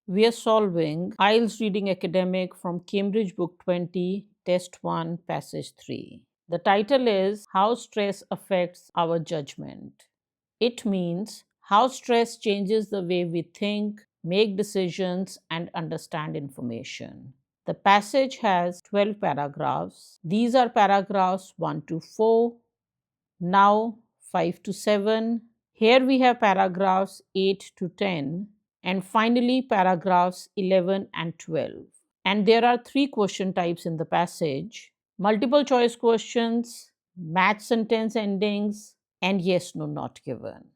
We are solving IELTS Reading Academic from Cambridge Book 20, Test 1, Passage 3. The title is How Stress Affects Our Judgment. It means how stress changes the way we think, make decisions, and understand information. The passage has 12 paragraphs. These are paragraphs 1 to 4, now 5 to 7. Here we have paragraphs 8 to 10, and finally paragraphs 11 and 12. And there are 3 question types in the passage: multiple choice questions, match sentence endings, and yes no not given.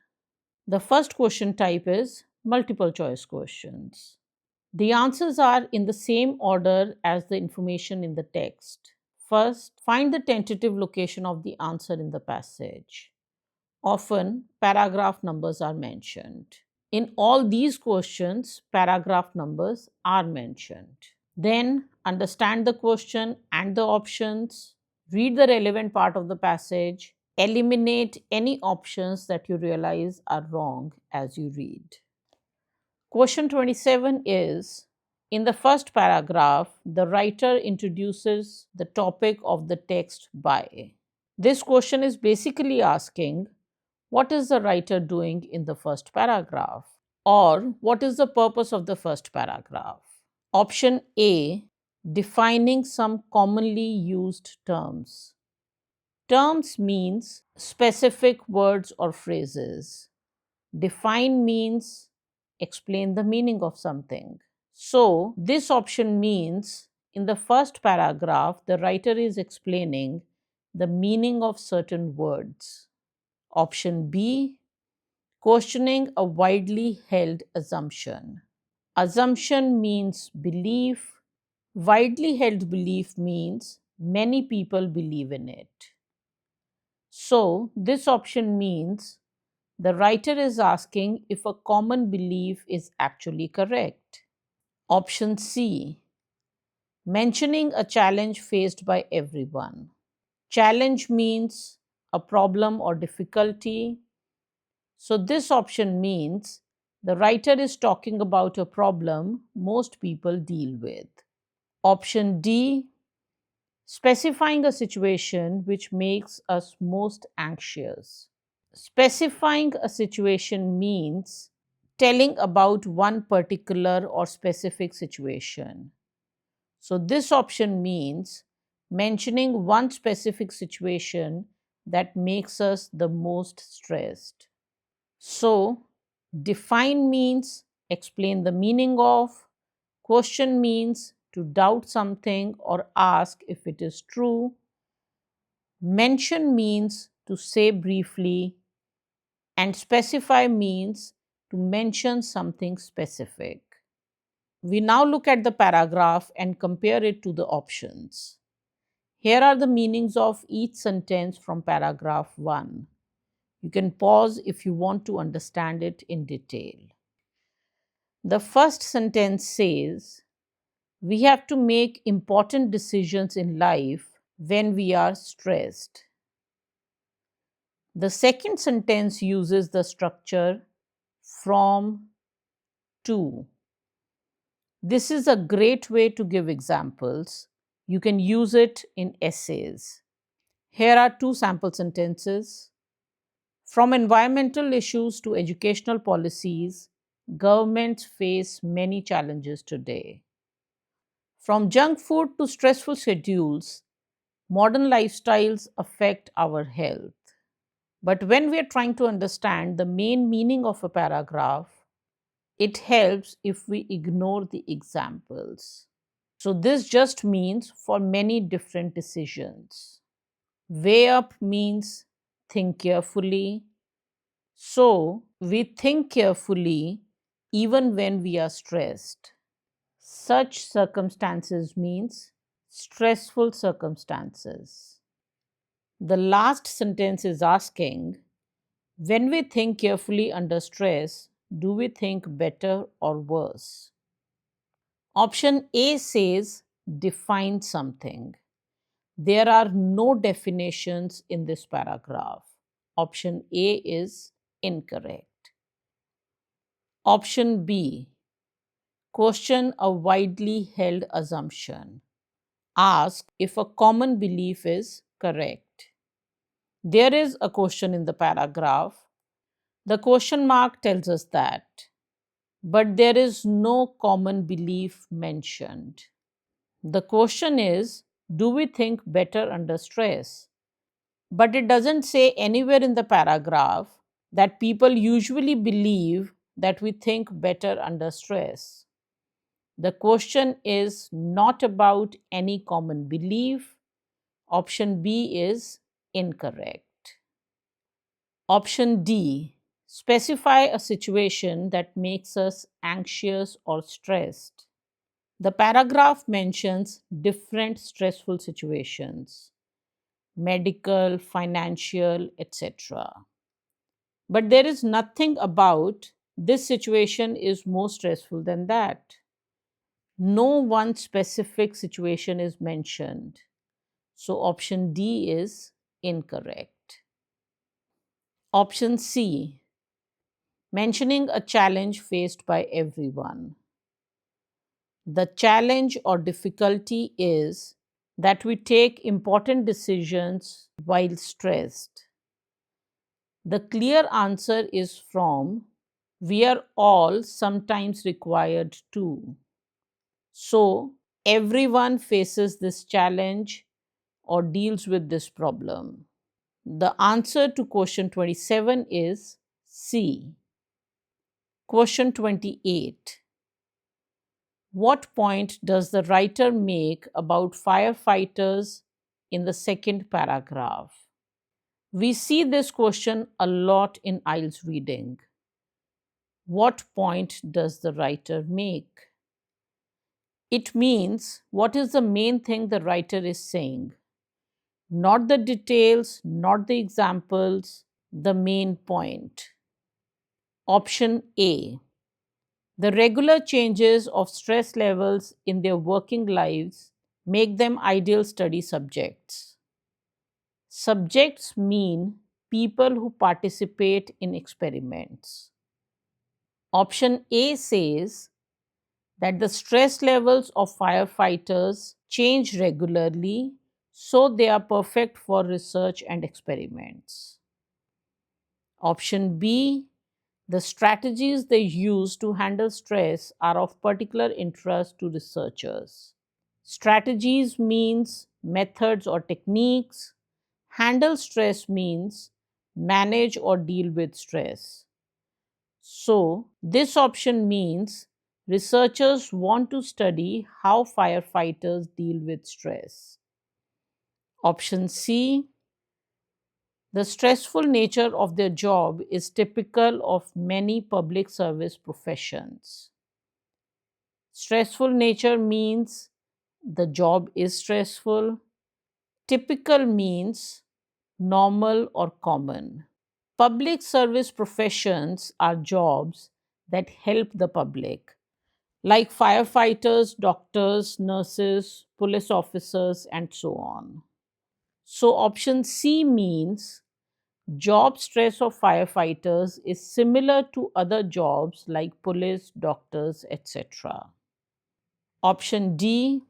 The first question type is multiple choice questions. The answers are in the same order as the information in the text. First, find the tentative location of the answer in the passage. Often, paragraph numbers are mentioned. In all these questions, paragraph numbers are mentioned. Then, understand the question and the options. Read the relevant part of the passage. Eliminate any options that you realize are wrong as you read. Question 27 is, in the first paragraph, the writer introduces the topic of the text by. This question is basically asking, what is the writer doing in the first paragraph? Or what is the purpose of the first paragraph? Option A, defining some commonly used terms. Terms means specific words or phrases. Define means explain the meaning of something. So, this option means in the first paragraph, the writer is explaining the meaning of certain words. Option B, questioning a widely held assumption. Assumption means belief. Widely held belief means many people believe in it. So, this option means the writer is asking if a common belief is actually correct. Option C, mentioning a challenge faced by everyone. Challenge means a problem or difficulty. So, this option means the writer is talking about a problem most people deal with. Option D, specifying a situation which makes us most anxious. Specifying a situation means telling about one particular or specific situation. So, this option means mentioning one specific situation that makes us the most stressed. So, define means explain the meaning of, question means to doubt something or ask if it is true, mention means to say briefly, and specify means to mention something specific. We now look at the paragraph and compare it to the options. Here are the meanings of each sentence from paragraph 1. You can pause if you want to understand it in detail. The first sentence says, we have to make important decisions in life when we are stressed. The second sentence uses the structure from to. This is a great way to give examples. You can use it in essays. Here are 2 sample sentences. From environmental issues to educational policies, governments face many challenges today. From junk food to stressful schedules, modern lifestyles affect our health. But when we are trying to understand the main meaning of a paragraph, it helps if we ignore the examples. So, this just means for many different decisions. Weigh up means think carefully. So, we think carefully even when we are stressed. Such circumstances means stressful circumstances. The last sentence is asking, when we think carefully under stress, do we think better or worse? Option A says define something. There are no definitions in this paragraph. Option A is incorrect. Option B, Question a widely held assumption. Ask if a common belief is correct. There is a question in the paragraph. The question mark tells us that, but there is no common belief mentioned. The question is, do we think better under stress? But it doesn't say anywhere in the paragraph that people usually believe that we think better under stress. The question is not about any common belief. Option B is incorrect. Option D, specify a situation that makes us anxious or stressed. The paragraph mentions different stressful situations: medical, financial, etc. But there is nothing about this situation is more stressful than that. No one specific situation is mentioned. So option D is incorrect. Option C, mentioning a challenge faced by everyone. The challenge or difficulty is that we take important decisions while stressed. The clear answer is from we are all sometimes required to. So, everyone faces this challenge or deals with this problem. The answer to question 27 is C. Question 28. What point does the writer make about firefighters in the second paragraph? We see this question a lot in IELTS reading. What point does the writer make? It means what is the main thing the writer is saying? Not the details, not the examples, the main point. Option A. The regular changes of stress levels in their working lives make them ideal study subjects. Subjects mean people who participate in experiments. Option A says that the stress levels of firefighters change regularly, so they are perfect for research and experiments. Option B, the strategies they use to handle stress are of particular interest to researchers. Strategies means methods or techniques. Handle stress means manage or deal with stress. So, this option means researchers want to study how firefighters deal with stress. Option C, the stressful nature of their job is typical of many public service professions. Stressful nature means the job is stressful. Typical means normal or common. Public service professions are jobs that help the public, like firefighters, doctors, nurses, police officers, and so on. So, option C means job stress of firefighters is similar to other jobs like police, doctors, etc. Option D,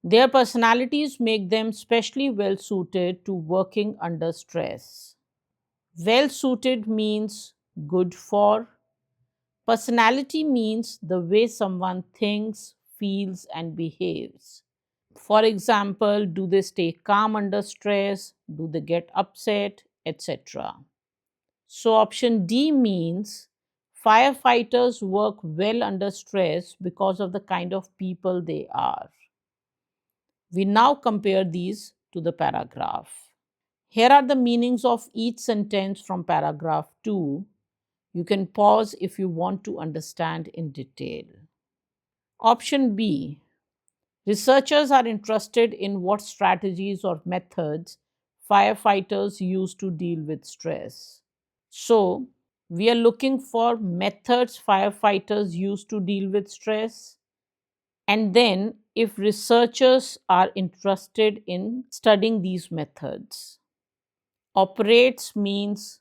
their personalities make them specially well suited to working under stress. Well suited means good for. Personality means the way someone thinks, feels, and behaves. For example, do they stay calm under stress? Do they get upset? Etc. So, option D means firefighters work well under stress because of the kind of people they are. We now compare these to the paragraph. Here are the meanings of each sentence from paragraph 2. You can pause if you want to understand in detail. Option B. Researchers are interested in what strategies or methods firefighters use to deal with stress. So, we are looking for methods firefighters use to deal with stress. And then, if researchers are interested in studying these methods. Operates means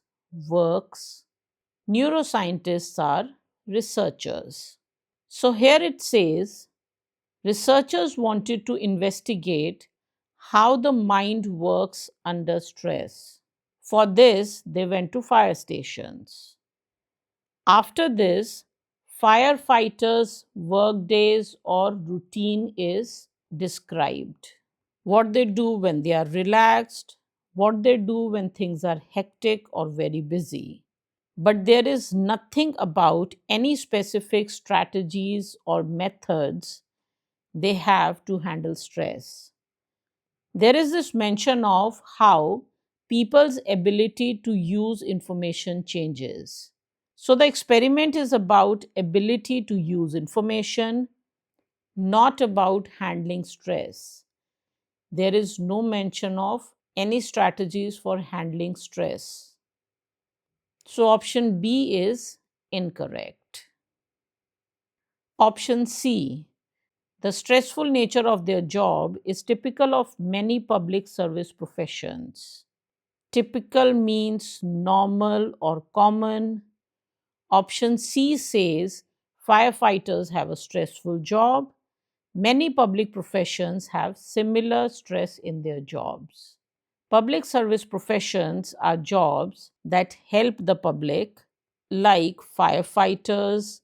works. Neuroscientists are researchers. So here it says, researchers wanted to investigate how the mind works under stress. For this, they went to fire stations. After this, firefighters' workdays or routine is described. What they do when they are relaxed, what they do when things are hectic or very busy. But there is nothing about any specific strategies or methods they have to handle stress. There is this mention of how people's ability to use information changes. So the experiment is about ability to use information, not about handling stress. There is no mention of any strategies for handling stress. So option B is incorrect. Option C. The stressful nature of their job is typical of many public service professions. Typical means normal or common. Option C says firefighters have a stressful job. Many public professions have similar stress in their jobs. Public service professions are jobs that help the public, like firefighters,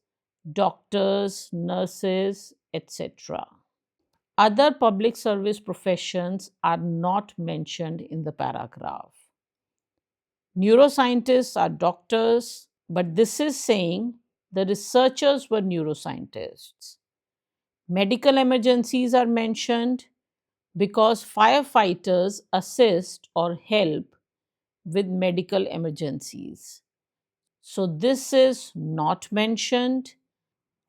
doctors, nurses, etc. Other public service professions are not mentioned in the paragraph. Neuroscientists are doctors, but this is saying the researchers were neuroscientists. Medical emergencies are mentioned because firefighters assist or help with medical emergencies. So this is not mentioned.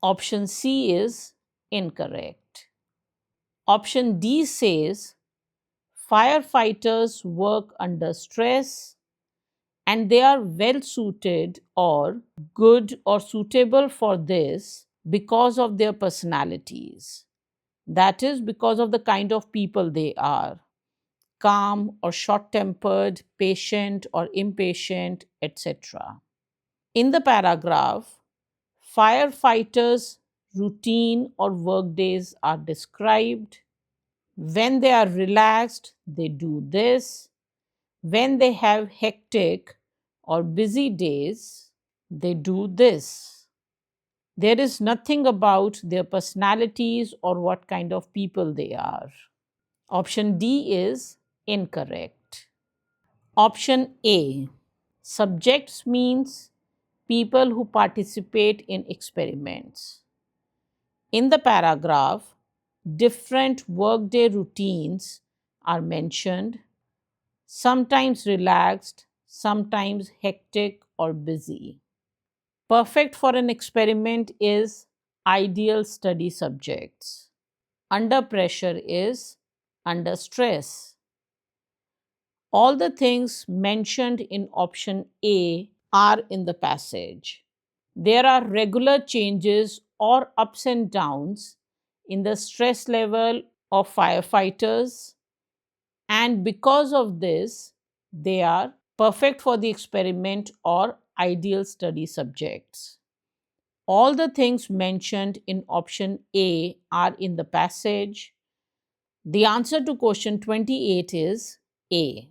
Option C is incorrect. Option D says firefighters work under stress and they are well suited or good or suitable for this because of their personalities. That is, because of the kind of people they are, calm or short tempered, patient or impatient, etc. In the paragraph, firefighters' routine or work days are described. When they are relaxed, they do this. When they have hectic or busy days, they do this. There is nothing about their personalities or what kind of people they are. Option D is incorrect. Option A. Subjects means people who participate in experiments. In the paragraph, different workday routines are mentioned, sometimes relaxed, sometimes hectic or busy. Perfect for an experiment is ideal study subjects. Under pressure is under stress. All the things mentioned in option A are in the passage. There are regular changes or ups and downs in the stress level of firefighters, and because of this, they are perfect for the experiment or ideal study subjects. All the things mentioned in option A are in the passage. The answer to question 28 is A.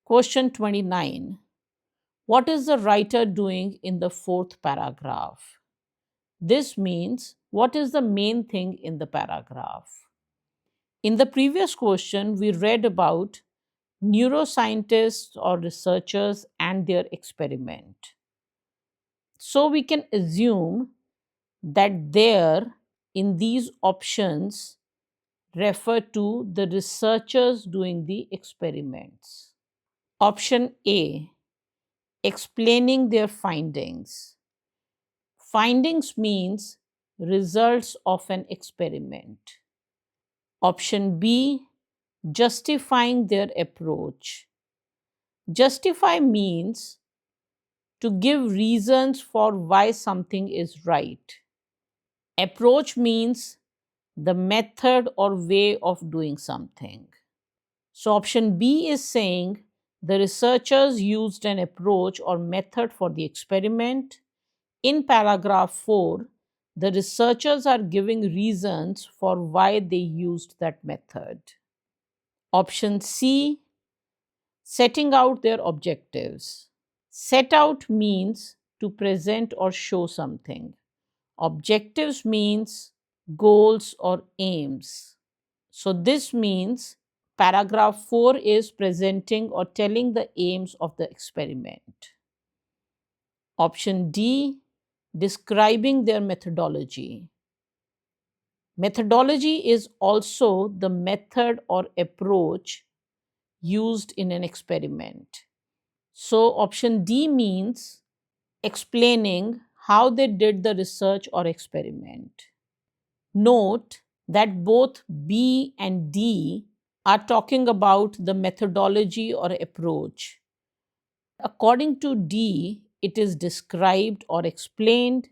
Question 29. What is the writer doing in the fourth paragraph? This means what is the main thing in the paragraph? In the previous question, we read about neuroscientists or researchers and their experiment. So we can assume that there in these options refer to the researchers doing the experiments. Option A, explaining their findings. Findings means results of an experiment. Option B, justifying their approach. Justify means to give reasons for why something is right. Approach means the method or way of doing something. So, option B is saying the researchers used an approach or method for the experiment. In paragraph 4, The researchers are giving reasons for why they used that method. Option C, setting out their objectives. Set out means to present or show something. Objectives means goals or aims. So this means paragraph 4 is presenting or telling the aims of the experiment. Option D, describing their methodology. Methodology is also the method or approach used in an experiment. So option D means explaining how they did the research or experiment. Note that both B and D are talking about the methodology or approach. According to D, it is described or explained,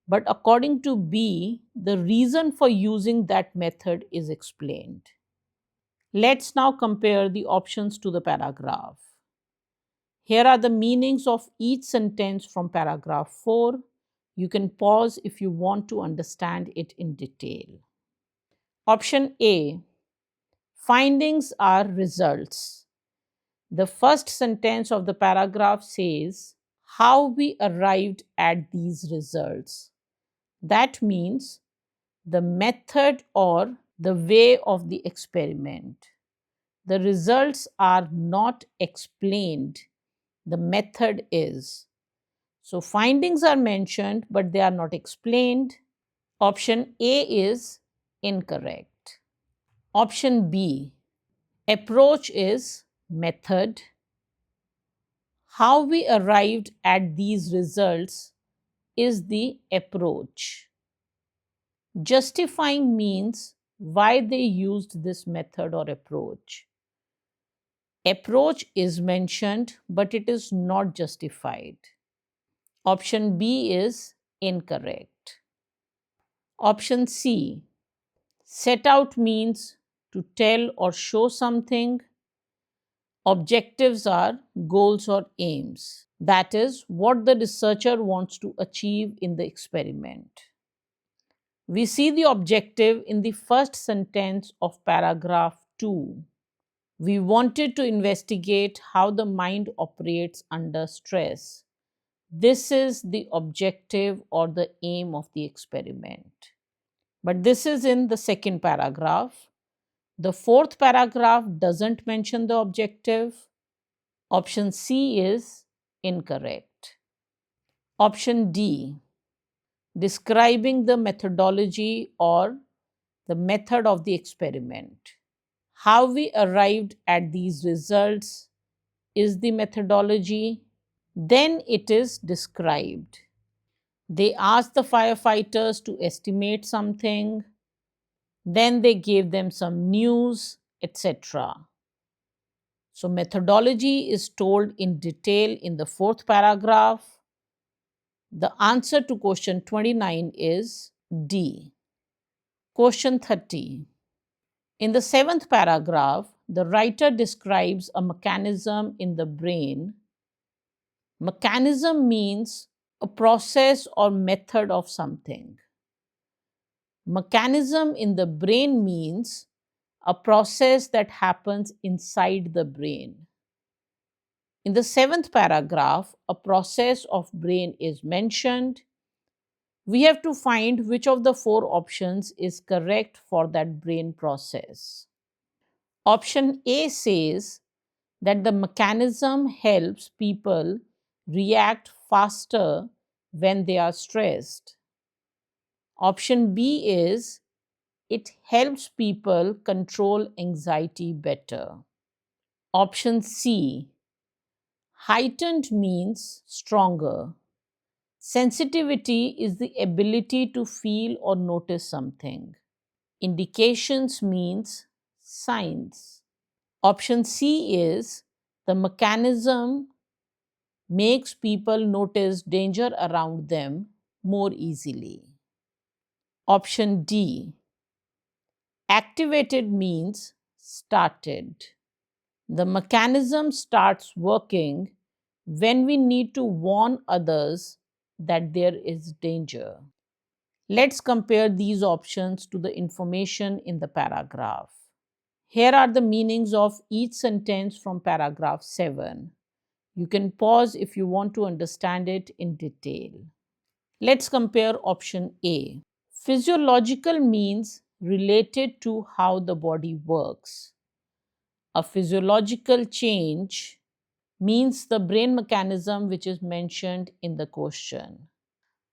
but according to B, the reason for using that method is explained. Let's now compare the options to the paragraph. Here are the meanings of each sentence from paragraph 4. You can pause if you want to understand it in detail. Option A, findings are results. The first sentence of the paragraph says, how we arrived at these results. That means the method or the way of the experiment. The results are not explained. The method is. So findings are mentioned, but they are not explained. Option A is incorrect. Option B, approach is method. How we arrived at these results is the approach. Justifying means why they used this method or approach. Approach is mentioned, but it is not justified. Option B is incorrect. Option C, set out means to tell or show something. Objectives are goals or aims. That is what the researcher wants to achieve in the experiment. We see the objective in the first sentence of paragraph 2. We wanted to investigate how the mind operates under stress. This is the objective or the aim of the experiment. But this is in the second paragraph. The fourth paragraph doesn't mention the objective. Option C is incorrect. Option D, describing the methodology or the method of the experiment. How we arrived at these results is the methodology. Then it is described. They asked the firefighters to estimate something. Then they gave them some news, etc. So methodology is told in detail in the fourth paragraph. The answer to question 29 is D. Question 30. In the seventh paragraph, the writer describes a mechanism in the brain. Mechanism means a process or method of something. Mechanism in the brain means a process that happens inside the brain. In the seventh paragraph, a process of brain is mentioned. We have to find which of the four options is correct for that brain process. Option A says that the mechanism helps people react faster when they are stressed. Option B is it helps people control anxiety better. Option C, heightened means stronger. Sensitivity is the ability to feel or notice something. Indications means signs. Option C is the mechanism makes people notice danger around them more easily. Option D, activated means started. The mechanism starts working when we need to warn others that there is danger. Let's compare these options to the information in the paragraph. Here are the meanings of each sentence from paragraph 7. You can pause if you want to understand it in detail. Let's compare option A. Physiological means related to how the body works. A physiological change means the brain mechanism which is mentioned in the question.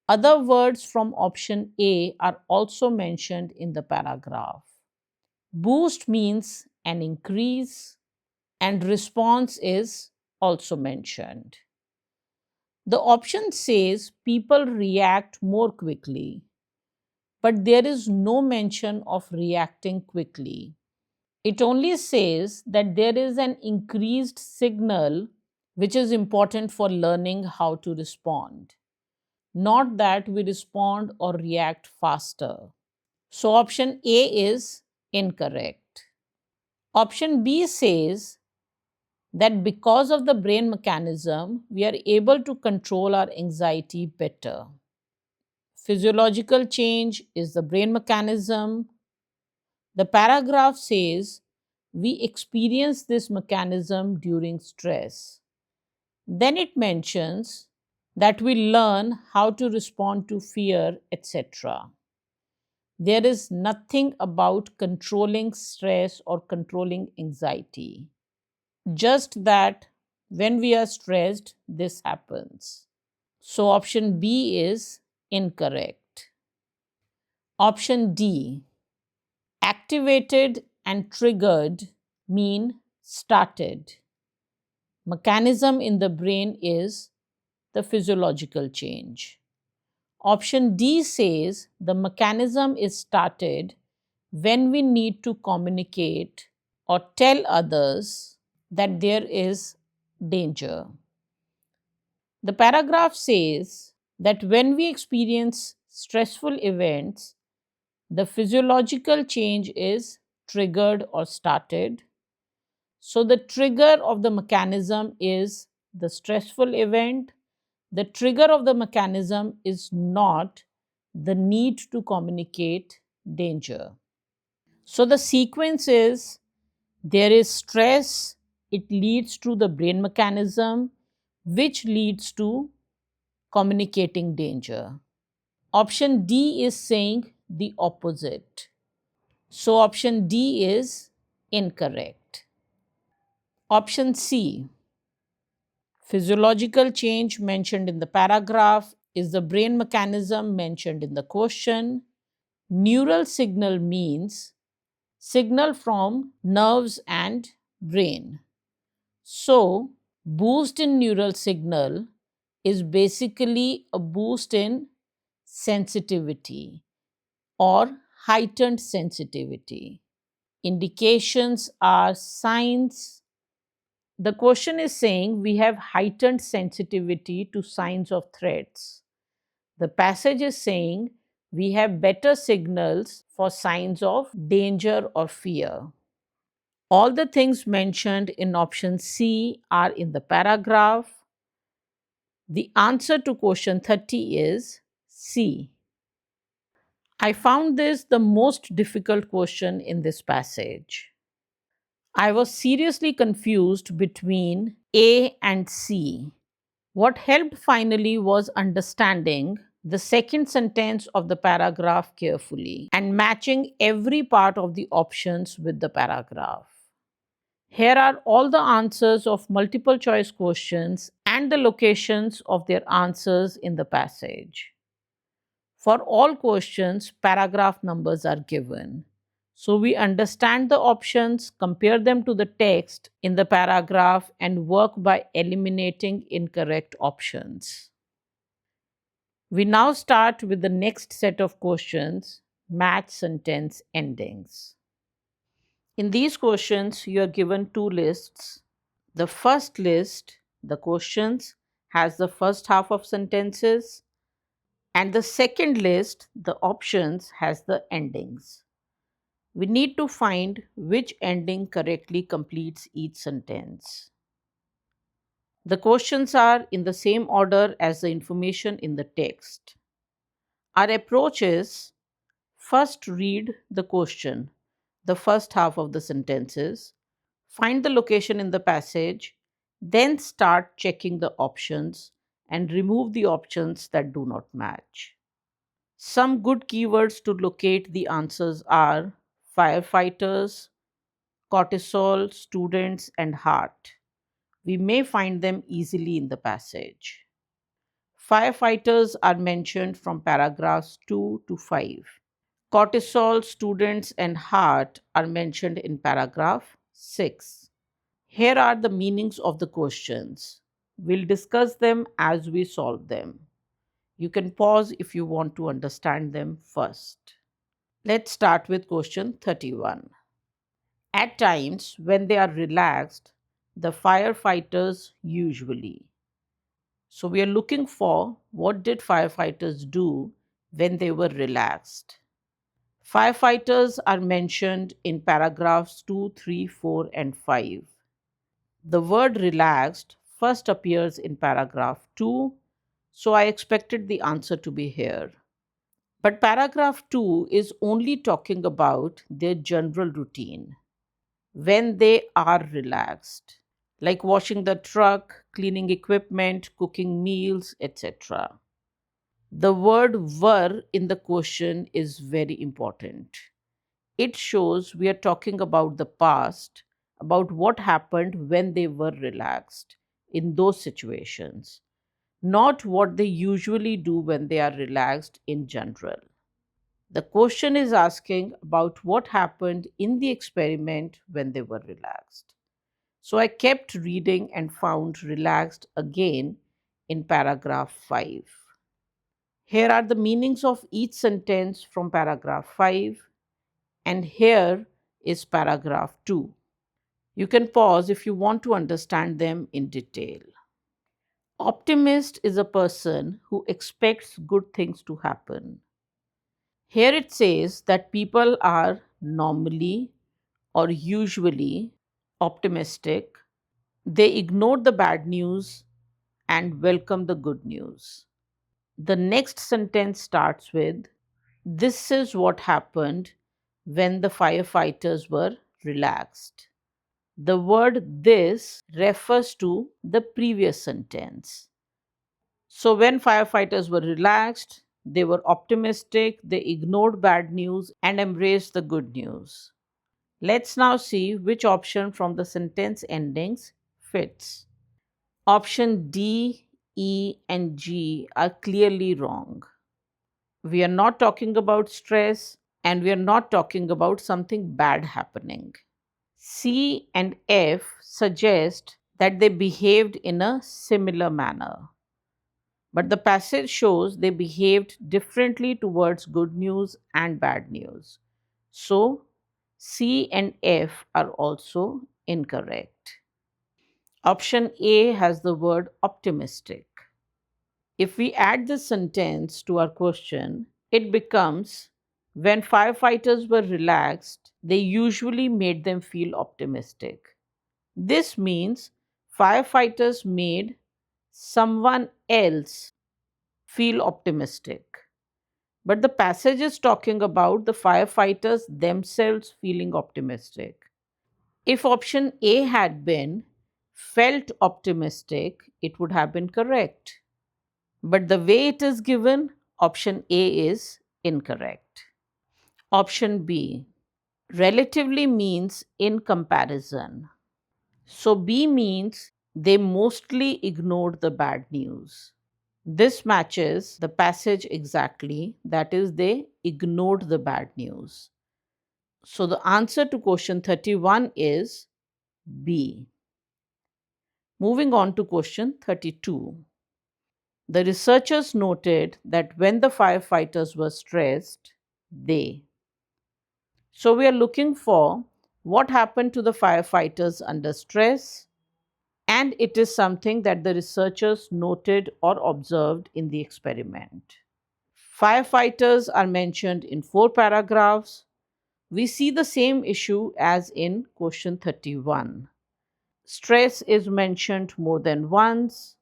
Other words from option A are also mentioned in the paragraph. Boost means an increase, and response is also mentioned. The option says people react more quickly, but there is no mention of reacting quickly. It only says that there is an increased signal which is important for learning how to respond, not that we respond or react faster. So option A is incorrect. Option B says that because of the brain mechanism, we are able to control our anxiety better. Physiological change is the brain mechanism. The paragraph says we experience this mechanism during stress. Then it mentions that we learn how to respond to fear, etc. There is nothing about controlling stress or controlling anxiety. Just that when we are stressed, this happens. So option B is incorrect. Option D, activated and triggered mean started. Mechanism in the brain is the physiological change. Option D says the mechanism is started when we need to communicate or tell others that there is danger. The paragraph says that when we experience stressful events, the physiological change is triggered or started. So, the trigger of the mechanism is the stressful event. The trigger of the mechanism is not the need to communicate danger. So, the sequence is there is stress, it leads to the brain mechanism, which leads to communicating danger. Option D is saying the opposite. So, option D is incorrect. Option C, physiological change mentioned in the paragraph is the brain mechanism mentioned in the question. Neural signal means signal from nerves and brain. So, boost in neural signal is basically a boost in sensitivity or heightened sensitivity. Indications are signs. The question is saying we have heightened sensitivity to signs of threats. The passage is saying we have better signals for signs of danger or fear. All the things mentioned in option C are in the paragraph. The answer to question 30 is C. I found this the most difficult question in this passage. I was seriously confused between A and C. What helped finally was understanding the second sentence of the paragraph carefully and matching every part of the options with the paragraph. Here are all the answers of multiple choice questions and the locations of their answers in the passage. For all questions, paragraph numbers are given. So we understand the options, compare them to the text in the paragraph, and work by eliminating incorrect options. We now start with the next set of questions, match sentence endings. In these questions, you are given two lists. The first list, the questions, has the first half of sentences, and the second list, the options, has the endings. We need to find which ending correctly completes each sentence. The questions are in the same order as the information in the text. Our approach is first read the question, the first half of the sentences, find the location in the passage, then start checking the options and remove the options that do not match. Some good keywords to locate the answers are firefighters, cortisol, students, and heart. We may find them easily in the passage. Firefighters are mentioned from paragraphs 2 to 5. Cortisol, students, and heart are mentioned in paragraph 6. Here are the meanings of the questions. We'll discuss them as we solve them. You can pause if you want to understand them first. Let's start with question 31. At times, when they are relaxed, the firefighters usually. So we are looking for what did firefighters do when they were relaxed. Firefighters are mentioned in paragraphs 2, 3, 4, and 5. The word relaxed first appears in paragraph 2, so I expected the answer to be here. But paragraph 2 is only talking about their general routine when they are relaxed, like washing the truck, cleaning equipment, cooking meals, etc. The word were in the question is very important. It shows we are talking about the past, about what happened when they were relaxed in those situations, not what they usually do when they are relaxed in general. The question is asking about what happened in the experiment when they were relaxed. So I kept reading and found relaxed again in paragraph 5. Here are the meanings of each sentence from paragraph 5, and here is paragraph 2. You can pause if you want to understand them in detail. Optimist is a person who expects good things to happen. Here it says that people are normally or usually optimistic. They ignore the bad news and welcome the good news. The next sentence starts with, "This is what happened when the firefighters were relaxed." The word this refers to the previous sentence. So, when firefighters were relaxed, they were optimistic, they ignored bad news, and embraced the good news. Let's now see which option from the sentence endings fits. Option D, E, and G are clearly wrong. We are not talking about stress and we are not talking about something bad happening. C and F suggest that they behaved in a similar manner. But the passage shows they behaved differently towards good news and bad news. So, C and F are also incorrect. Option A has the word optimistic. If we add this sentence to our question, it becomes, when firefighters were relaxed, they usually made them feel optimistic. This means firefighters made someone else feel optimistic. But the passage is talking about the firefighters themselves feeling optimistic. If option A had been felt optimistic, it would have been correct. But the way it is given, option A is incorrect. Option B, relatively means in comparison. So B means they mostly ignored the bad news. This matches the passage exactly, that is, they ignored the bad news. So the answer to question 31 is B. Moving on to question 32. The researchers noted that when the firefighters were stressed, they. So we are looking for what happened to the firefighters under stress, and it is something that the researchers noted or observed in the experiment. Firefighters are mentioned in 4 paragraphs. We see the same issue as in question 31. Stress is mentioned more than once,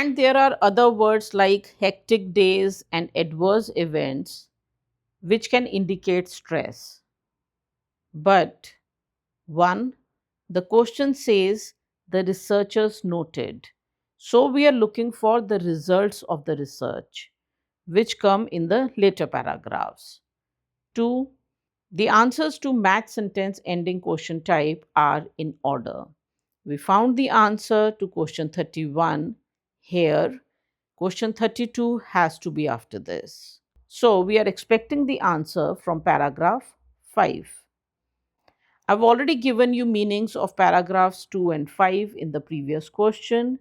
And there are other words like hectic days and adverse events which can indicate stress. But 1. The question says the researchers noted. So we are looking for the results of the research, which come in the later paragraphs. 2. The answers to match sentence ending question type are in order. We found the answer to question 31 here. Question 32 has to be after this. So we are expecting the answer from paragraph 5. I've already given you meanings of paragraphs 2 and 5 in the previous question.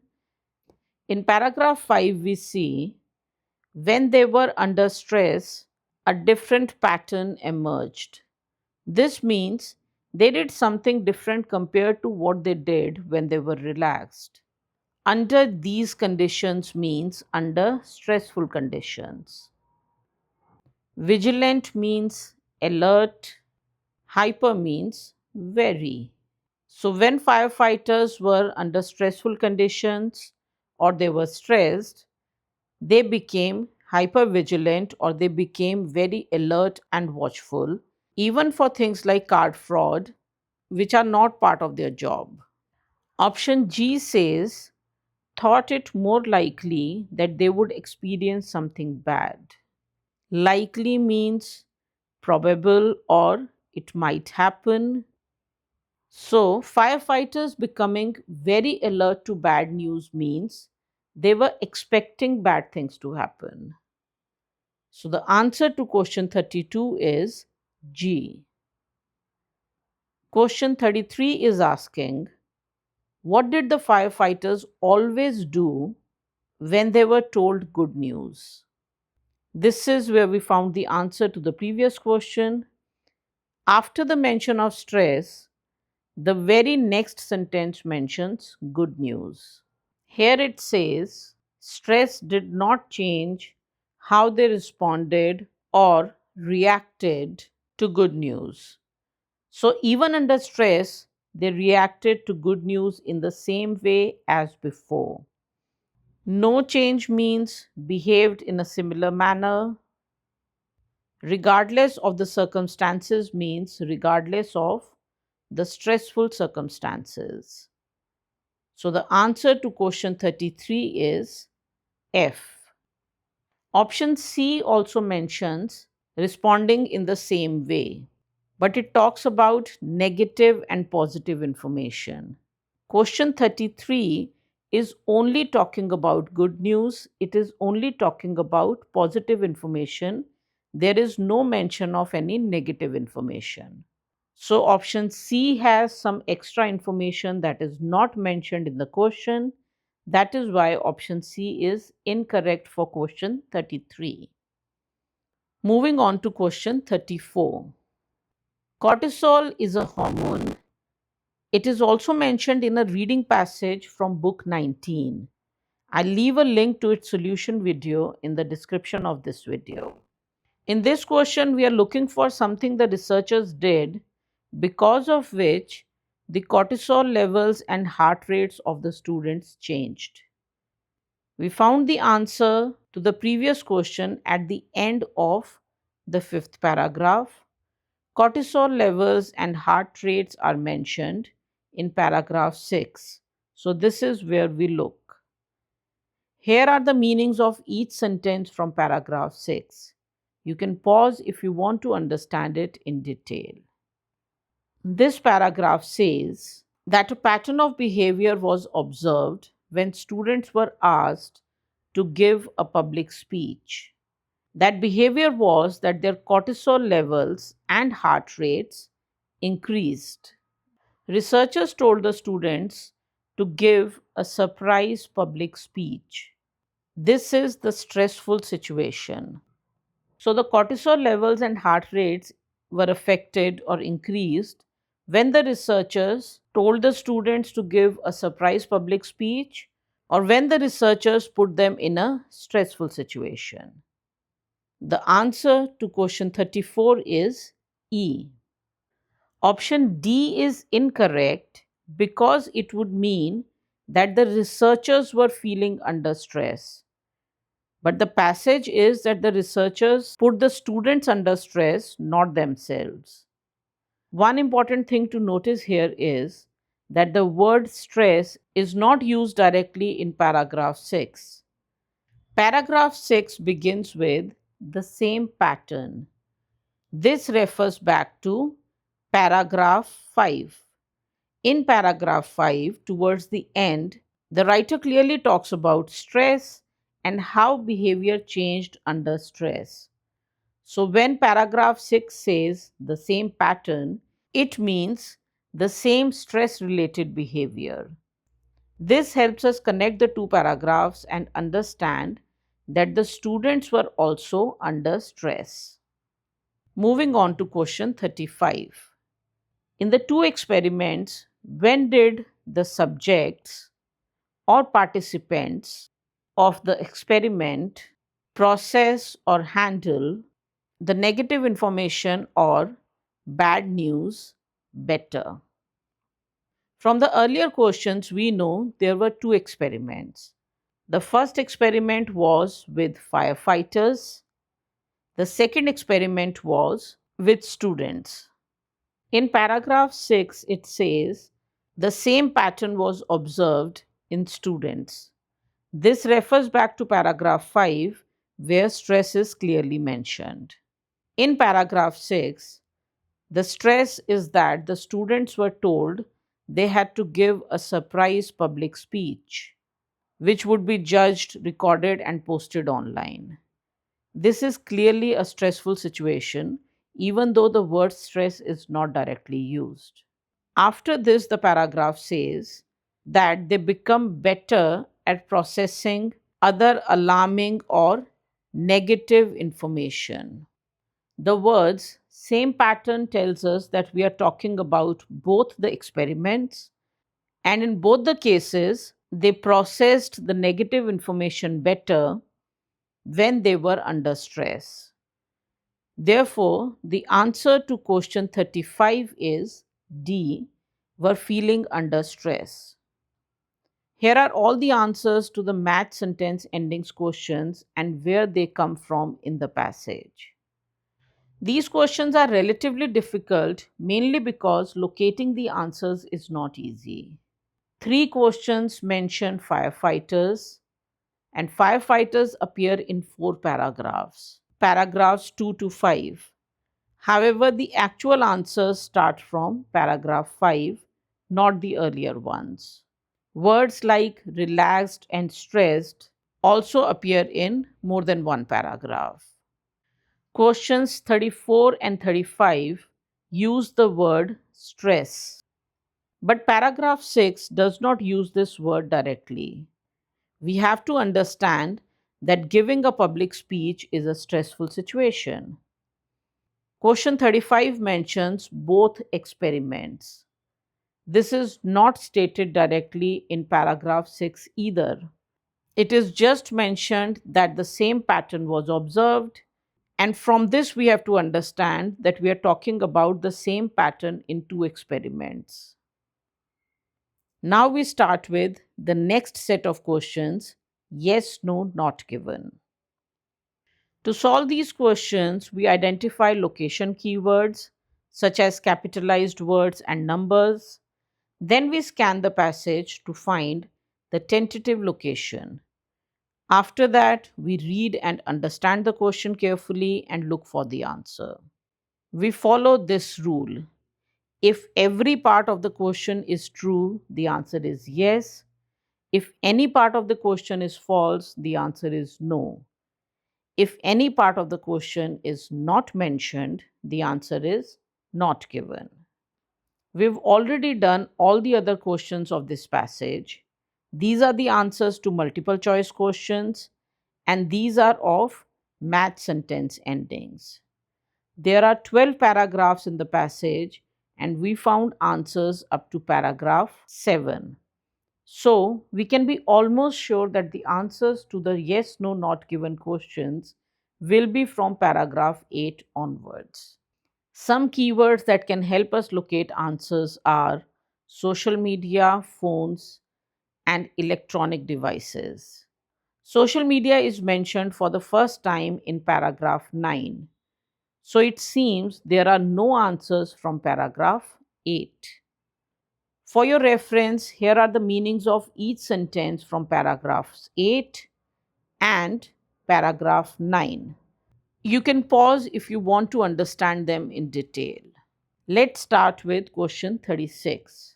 In paragraph 5, we see when they were under stress, a different pattern emerged. This means they did something different compared to what they did when they were relaxed. Under these conditions means under stressful conditions. Vigilant means alert. Hyper means very. So, when firefighters were under stressful conditions or they were stressed, they became hypervigilant or they became very alert and watchful, even for things like card fraud, which are not part of their job. Option G says, thought it more likely that they would experience something bad. Likely means probable or it might happen. So, firefighters becoming very alert to bad news means they were expecting bad things to happen. So, the answer to question 32 is G. Question 33 is asking, what did the firefighters always do when they were told good news? This is where we found the answer to the previous question. After the mention of stress, the very next sentence mentions good news. Here it says, stress did not change how they responded or reacted to good news. So, even under stress, they reacted to good news in the same way as before. No change means behaved in a similar manner. Regardless of the circumstances means regardless of the stressful circumstances. So the answer to question 33 is F. Option C also mentions responding in the same way, but it talks about negative and positive information. Question 33 is only talking about good news, it is only talking about positive information. There is no mention of any negative information. So, option C has some extra information that is not mentioned in the question. That is why option C is incorrect for question 33. Moving on to question 34. Cortisol is a hormone. It is also mentioned in a reading passage from book 19. I'll leave a link to its solution video in the description of this video. In this question, we are looking for something the researchers did because of which the cortisol levels and heart rates of the students changed. We found the answer to the previous question at the end of the 5th paragraph. Cortisol levels and heart rates are mentioned in paragraph 6. So, this is where we look. Here are the meanings of each sentence from paragraph 6. You can pause if you want to understand it in detail. This paragraph says that a pattern of behavior was observed when students were asked to give a public speech. That behavior was that their cortisol levels and heart rates increased. Researchers told the students to give a surprise public speech. This is the stressful situation. So, the cortisol levels and heart rates were affected or increased when the researchers told the students to give a surprise public speech or when the researchers put them in a stressful situation. The answer to question 34 is E. Option D is incorrect because it would mean that the researchers were feeling under stress. But the passage is that the researchers put the students under stress, not themselves. One important thing to notice here is that the word stress is not used directly in paragraph 6. Paragraph 6 begins with the same pattern. This refers back to paragraph 5. In paragraph 5, towards the end, the writer clearly talks about stress and how behavior changed under stress. So, when paragraph 6 says the same pattern, it means the same stress related behavior. This helps us connect the two paragraphs and understand that the students were also under stress. Moving on to question 35. In the two experiments, when did the subjects or participants of the experiment process or handle the negative information or bad news better? From the earlier questions, we know there were two experiments. The first experiment was with firefighters. The second experiment was with students. In paragraph 6, it says the same pattern was observed in students. This refers back to paragraph 5, where stress is clearly mentioned. In paragraph 6, the stress is that the students were told they had to give a surprise public speech, which would be judged, recorded, and posted online. This is clearly a stressful situation, even though the word stress is not directly used. After this, the paragraph says that they become better at processing other alarming or negative information. The words same pattern tells us that we are talking about both the experiments, and in both the cases, they processed the negative information better when they were under stress. Therefore, the answer to question 35 is D, were feeling under stress. Here are all the answers to the match sentence endings questions and where they come from in the passage. These questions are relatively difficult mainly because locating the answers is not easy. 3 questions mention firefighters, and firefighters appear in 4 paragraphs, paragraphs 2 to 5. However, the actual answers start from paragraph 5, not the earlier ones. Words like relaxed and stressed also appear in more than one paragraph. Questions 34 and 35 use the word stress, but paragraph 6 does not use this word directly. We have to understand that giving a public speech is a stressful situation. Question 35 mentions both experiments. This is not stated directly in paragraph 6 either. It is just mentioned that the same pattern was observed, and from this we have to understand that we are talking about the same pattern in two experiments. Now we start with the next set of questions, yes, no, not given. To solve these questions, we identify location keywords such as capitalized words and numbers. Then we scan the passage to find the tentative location. After that, we read and understand the question carefully and look for the answer. We follow this rule. If every part of the question is true, the answer is yes. If any part of the question is false, the answer is no. If any part of the question is not mentioned, the answer is not given. We've already done all the other questions of this passage. These are the answers to multiple choice questions, and these are of match sentence endings. There are 12 paragraphs in the passage, and we found answers up to paragraph 7. So, we can be almost sure that the answers to the yes, no, not given questions will be from paragraph 8 onwards. Some keywords that can help us locate answers are social media, phones, and electronic devices. Social media is mentioned for the first time in paragraph 9. So it seems there are no answers from paragraph 8. For your reference, here are the meanings of each sentence from paragraphs 8 and paragraph 9. You can pause if you want to understand them in detail. Let's start with question 36.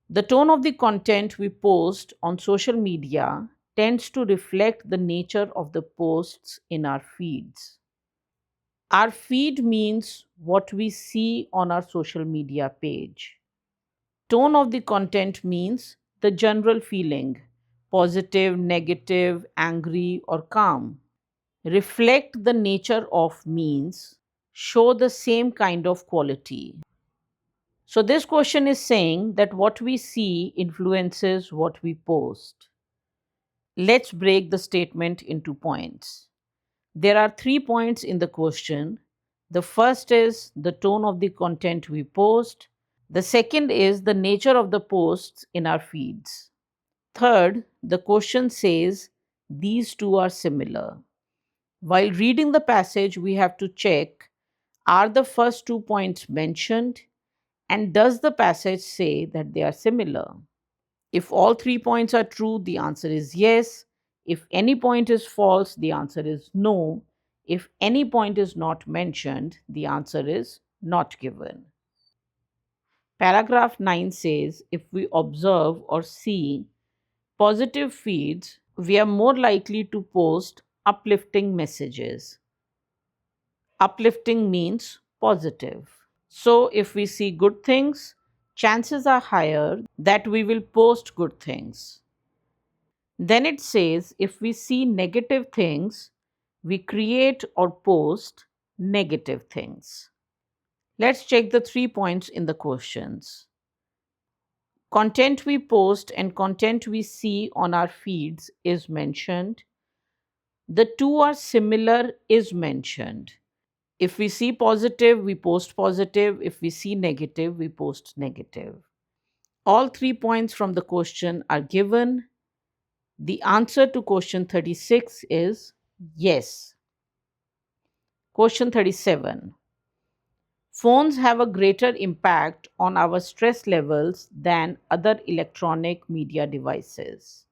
The tone of the content we post on social media tends to reflect the nature of the posts in our feeds. Our feed means what we see on our social media page. Tone of the content means the general feeling, positive, negative, angry, or calm. Reflect the nature of means show the same kind of quality. So, this question is saying that what we see influences what we post. Let's break the statement into points. There are 3 points in the question. The first is the tone of the content we post. The second is the nature of the posts in our feeds. Third, the question says these two are similar. While reading the passage, we have to check, are the first 2 points mentioned, and does the passage say that they are similar? If all 3 points are true, the answer is yes. If any point is false, the answer is no. If any point is not mentioned, the answer is not given. Paragraph 9 says if we observe or see positive feeds, we are more likely to post uplifting messages. Uplifting means positive. So, if we see good things, chances are higher that we will post good things. Then it says if we see negative things, we create or post negative things. Let's check the 3 points in the questions. Content we post and content we see on our feeds is mentioned. The two are similar is mentioned. If we see positive, we post positive. If we see negative, we post negative. All 3 points from the question are given. The answer to question 36 is yes. Question 37. Phones have a greater impact on our stress levels than other electronic media devices.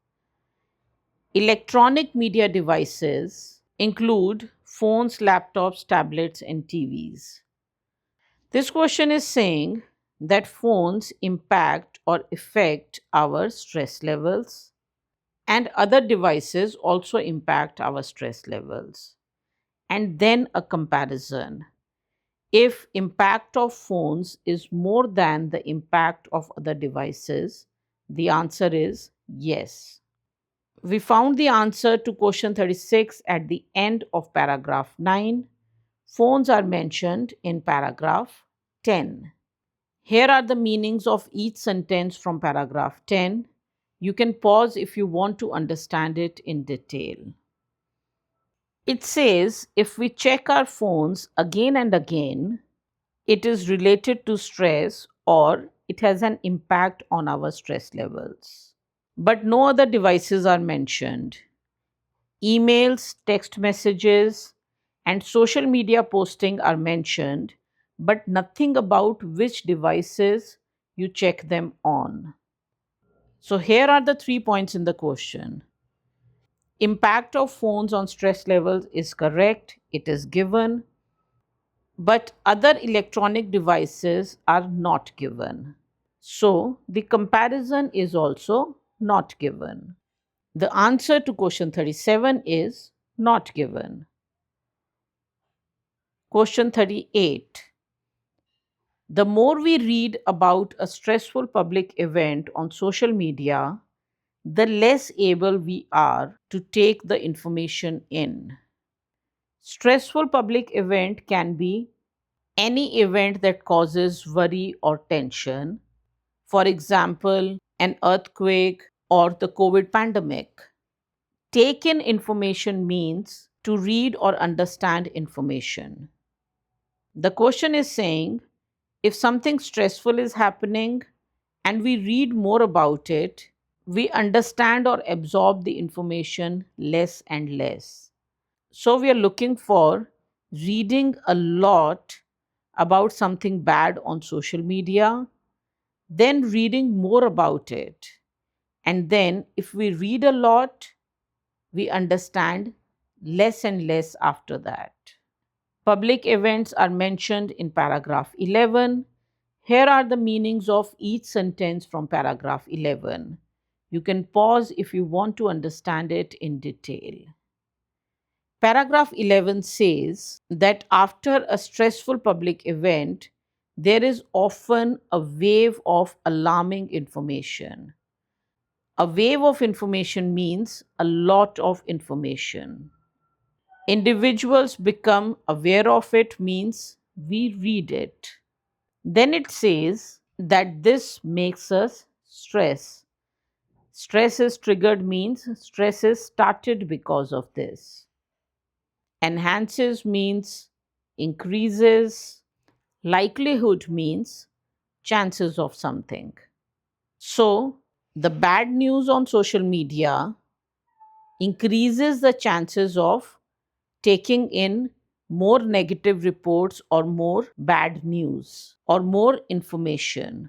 Electronic media devices include phones, laptops, tablets, and TVs. This question is saying that phones impact or affect our stress levels, and other devices also impact our stress levels. And then a comparison. If impact of phones is more than the impact of other devices, the answer is yes. We found the answer to question 36 at the end of paragraph 9. Phones are mentioned in paragraph 10. Here are the meanings of each sentence from paragraph 10. You can pause if you want to understand it in detail. It says if we check our phones again and again, it is related to stress or it has an impact on our stress levels. But no other devices are mentioned. Emails, text messages, and social media posting are mentioned, but nothing about which devices you check them on. So here are the 3 points in the question. Impact of phones on stress levels is correct, it is given, but other electronic devices are not given. So the comparison is also not given. The answer to question 37 is not given. Question 38. The more we read about a stressful public event on social media, the less able we are to take the information in. Stressful public event can be any event that causes worry or tension. For example, an earthquake or the COVID pandemic. Take in information means to read or understand information. The question is saying if something stressful is happening and we read more about it, we understand or absorb the information less and less. So we are looking for reading a lot about something bad on social media, then reading more about it. And then, if we read a lot, we understand less and less after that. Public events are mentioned in paragraph 11. Here are the meanings of each sentence from paragraph 11. You can pause if you want to understand it in detail. Paragraph 11 says that after a stressful public event, there is often a wave of alarming information. A wave of information means a lot of information. Individuals become aware of it means we read it. Then it says that this makes us stress. Stress is triggered means stress is started because of this. Enhances means increases. Likelihood means chances of something. So, the bad news on social media increases the chances of taking in more negative reports or more bad news or more information.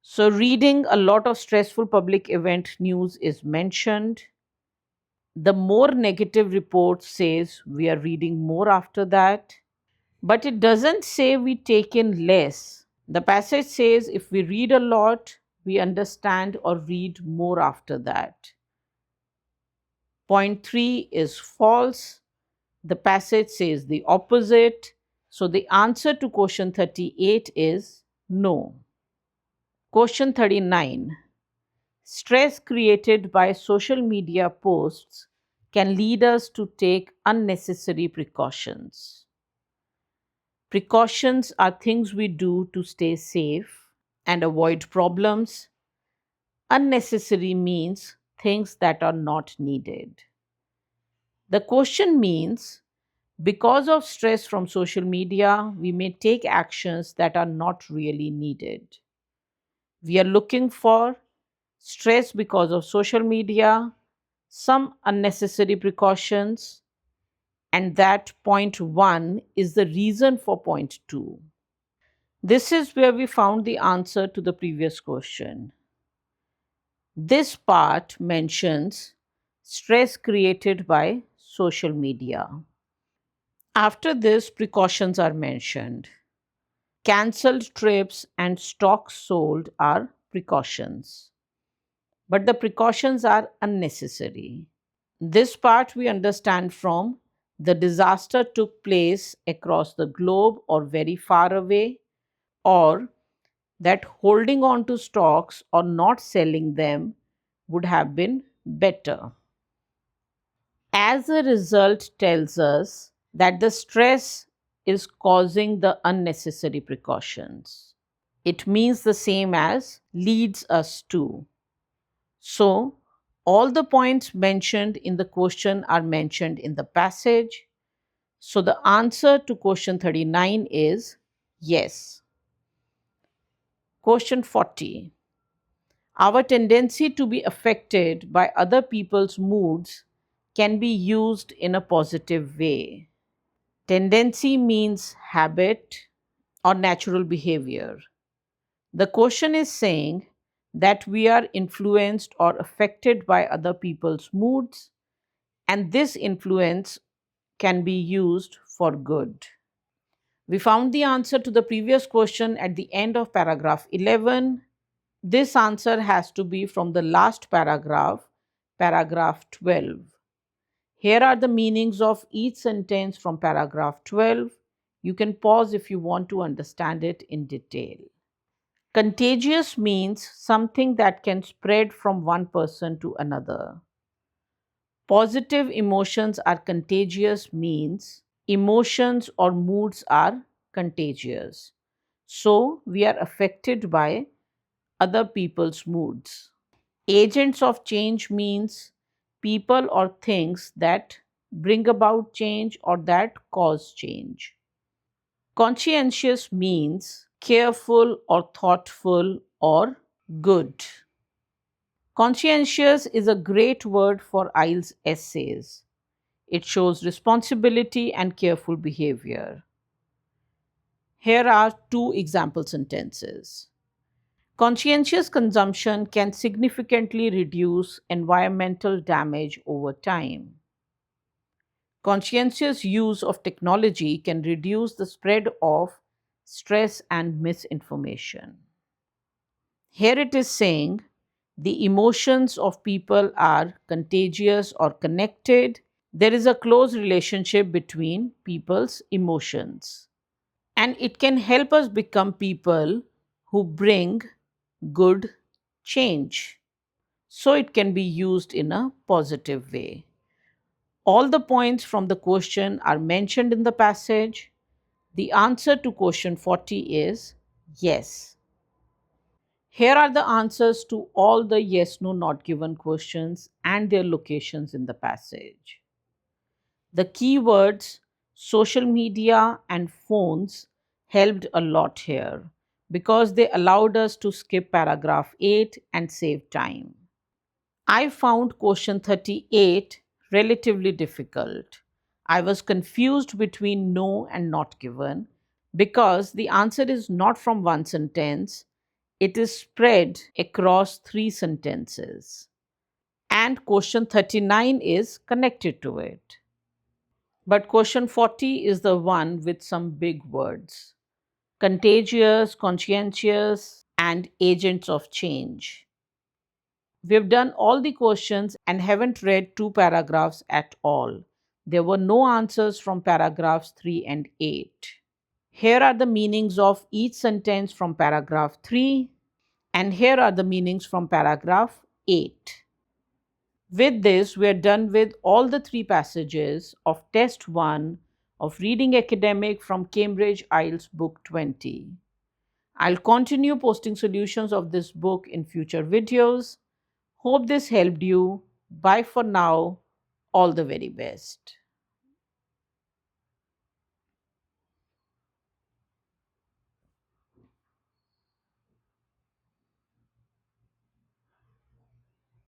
So, reading a lot of stressful public event news is mentioned. The more negative report says we are reading more after that, but it doesn't say we take in less. The passage says if we read a lot, we understand or read more after that. Point 3 is false. The passage says the opposite. So the answer to question 38 is no. Question 39. Stress created by social media posts can lead us to take unnecessary precautions. Precautions are things we do to stay safe and avoid problems. Unnecessary means things that are not needed. The question means because of stress from social media, we may take actions that are not really needed. We are looking for stress because of social media, some unnecessary precautions, and that point 1 is the reason for point 2. This is where we found the answer to the previous question. This part mentions stress created by social media. After this, precautions are mentioned. Cancelled trips and stocks sold are precautions, but the precautions are unnecessary. This part we understand from the disaster took place across the globe or very far away, or that holding on to stocks or not selling them would have been better. As a result, tells us that the stress is causing the unnecessary precautions. It means the same as leads us to. So, all the points mentioned in the question are mentioned in the passage. So, the answer to question 39 is yes. Question 40. Our tendency to be affected by other people's moods can be used in a positive way. Tendency means habit or natural behavior. The question is saying that we are influenced or affected by other people's moods, and this influence can be used for good. We found the answer to the previous question at the end of paragraph 11. This answer has to be from the last paragraph, paragraph 12. Here are the meanings of each sentence from paragraph 12. You can pause if you want to understand it in detail. Contagious means something that can spread from one person to another. Positive emotions are contagious means emotions or moods are contagious. So, we are affected by other people's moods. Agents of change means people or things that bring about change or that cause change. Conscientious means careful or thoughtful or good. Conscientious is a great word for IELTS essays. It shows responsibility and careful behavior. Here are two example sentences. Conscientious consumption can significantly reduce environmental damage over time. Conscientious use of technology can reduce the spread of stress and misinformation. Here it is saying the emotions of people are contagious or connected. There is a close relationship between people's emotions. And it can help us become people who bring good change. So it can be used in a positive way. All the points from the question are mentioned in the passage. The answer to question 40 is yes. Here are the answers to all the yes, no, not given questions and their locations in the passage. The keywords social media and phones helped a lot here because they allowed us to skip paragraph 8 and save time. I found question 38 relatively difficult. I was confused between no and not given because the answer is not from one sentence, it is spread across three sentences. And question 39 is connected to it. But question 40 is the one with some big words: contagious, conscientious, and agents of change. We've done all the questions and haven't read two paragraphs at all. There were no answers from paragraphs 3 and 8. Here are the meanings of each sentence from paragraph 3, and here are the meanings from paragraph 8. With this, we are done with all the three passages of Test 1 of Reading Academic from Cambridge IELTS Book 20. I'll continue posting solutions of this book in future videos. Hope this helped you. Bye for now. All the very best.